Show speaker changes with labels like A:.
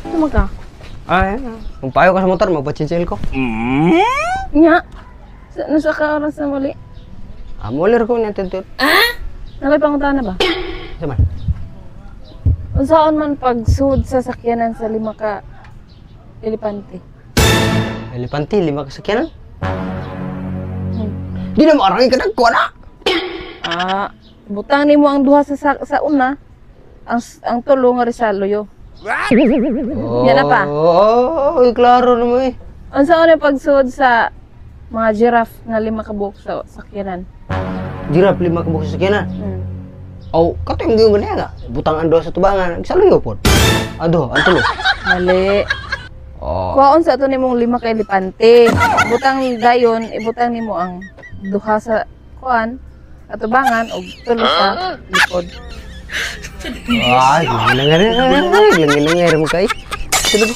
A: Tama ka?
B: Ay, kung payo ka sa motor, magpachinchil ko.
A: Nya. Nasa ka oras na muli?
B: Mulir ko niya tintin.
A: Nakay pangunta na ba?
B: Saman.
A: Unsaon man pagsuod sa sakyanan sa 5 ka elepante?
B: Elepante, 5 kasakyanan? Di na makarangin ka nagkuha na!
A: Butang nimo ang duha sa una, ang tulo nga Rizaloyo. Yan na pa.
B: Klaro naman eh.
A: Unsaon na pagsuod sa mga giraffe na 5 ka buok sa sakyanan?
B: Giraffe 5 ka buok sa sakyanan? Kato yung ganyan nga. Butang ang duha sa tubangan, nagsaluyo po. Ado, ang tulo.
A: Mali. Kuhaon sa ito nimong 5 ka elepante. Butang dayon, ibutang nimo ang duha sa kuan, katubangan o tulo sa likod.
B: Ay, langilangan mo kayo. Sige.